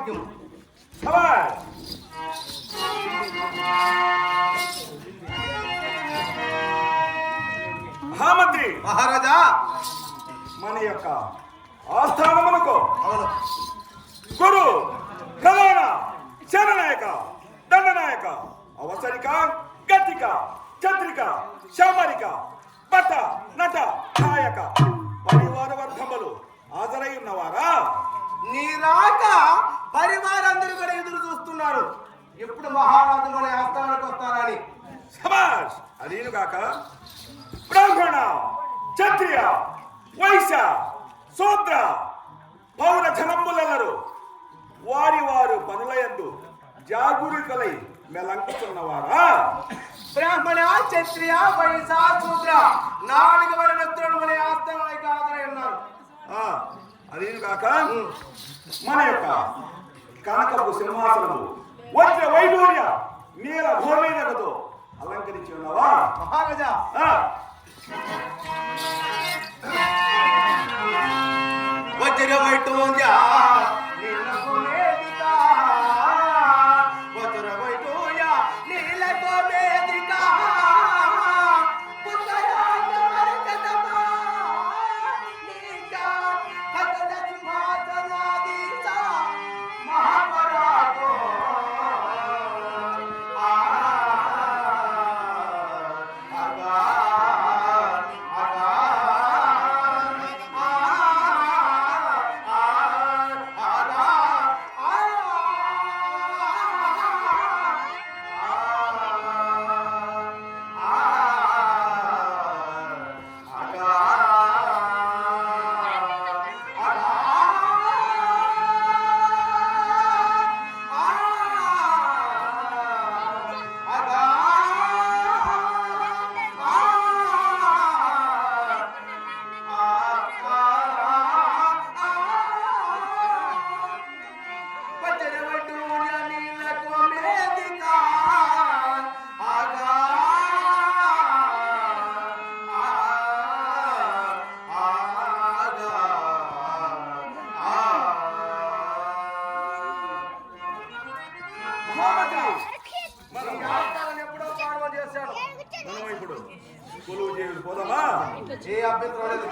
భాగ్యం. మహామంత్రి మహారాజా, మన యొక్క ఆస్థానమునకు అవును గురు ప్రధాన సేననాయక దండనాయక అవసరిక గతిక చంద్రిక శామరిక పట నట నాయక పరివార వర్గములు హాజరై ఉన్నవారా? నీ రాక పరివారందరూ కూడా ఎదురు చూస్తున్నారు. ఎప్పుడు మహారాజు మన ఆస్థానానికి వస్తారని. సమాజ్ అదీనుగాక బ్రాహ్మణ క్షత్రియ వైశ్య శూద్ర పౌర జనములెల్లరూ వారి వారు పనులయందు జాగరూకులై మెలంకుతున్నవారా? బ్రాహ్మణ క్షత్రియ వైశ్య శూద్ర 4 వర్ణస్తులు మన ఆస్థానానికి హాజరై ఉన్నారు. అదీనుగాక మన యొక్క కనకపు సింహాసనము వజ్ర వైడూర్య నీల భూమితో అలంకరించి ఉన్నావా? మహారాజా, వజ్ర వైడూర్య నీలకు వేదిక, వజ్ర వైడూర్య నీలకు వేదిక, పుత్రయాగ మరకతమా నీక భగత సింహాసనాధీశ మహాపరాగో కొలువు చేయుడు పోదామా? ఏ అభ్యంతరం లేదు.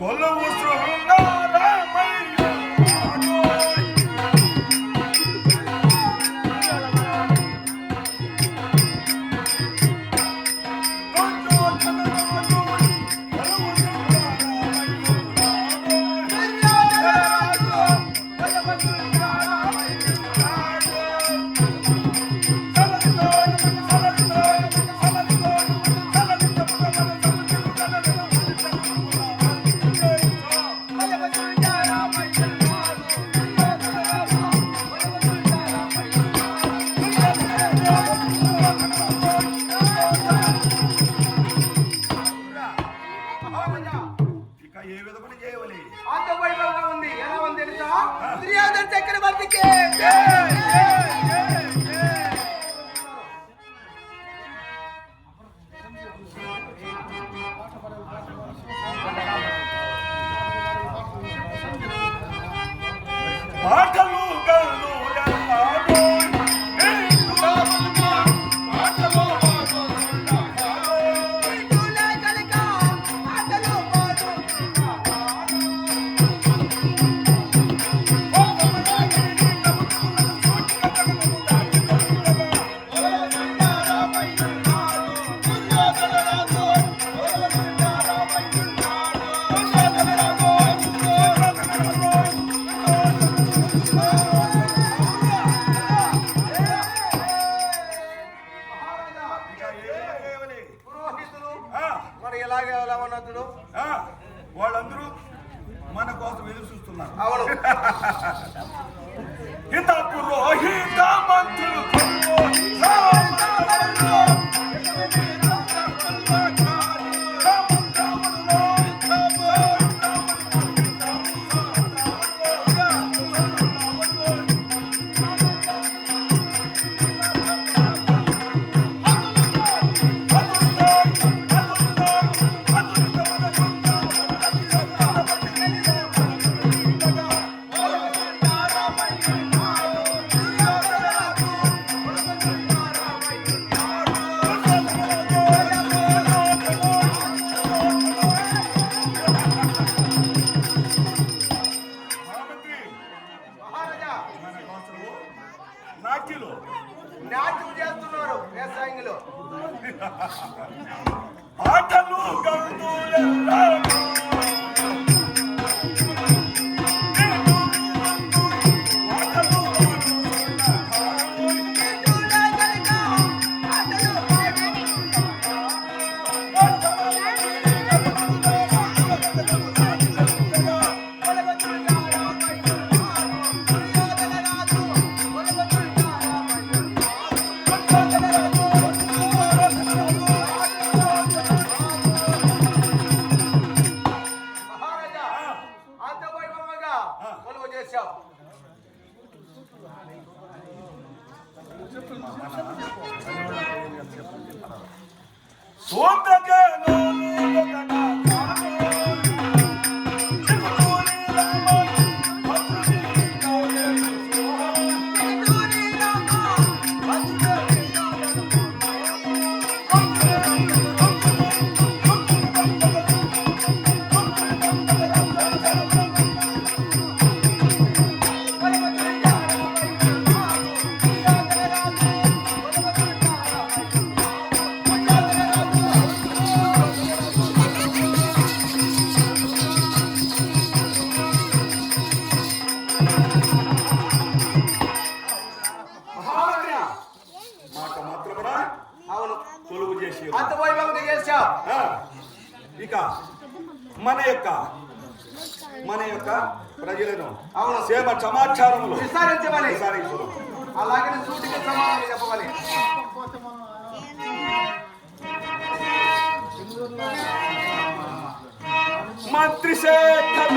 కొలువు దుర్యోధన చక్రవర్తికి పాటలు గల్లు ఎల్లాడు పురోహితులు ఆ, మరి ఎలాగే ఎలా ఉన్నతుడు ఆ, వాళ్ళందరూ మన కోసం ఎదురు చూస్తున్నారు. అవును హిత పురోహిత మంత్రులు మహామంత్రి మహారాజా మన కోసం నాట్యులు నాట్యం చేస్తున్నారు వ్యవసాయంలో పాటలు గల్లు ఎల్లాడు మహారాజా అంత వైభవంగా కొలువు చేశావు మహామంత్రి మాట మాత్రమునా అవును కొలువు చేసి అంత వైభవంగా చేశావు ఆ, ఇక మన యొక్క ప్రజలను అవును. సేవ సమాచారములు విచారించమని విచారించును. అలాగే సూటికి సమాధానం చెప్పమని మంత్రి శేఖర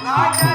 నాట్య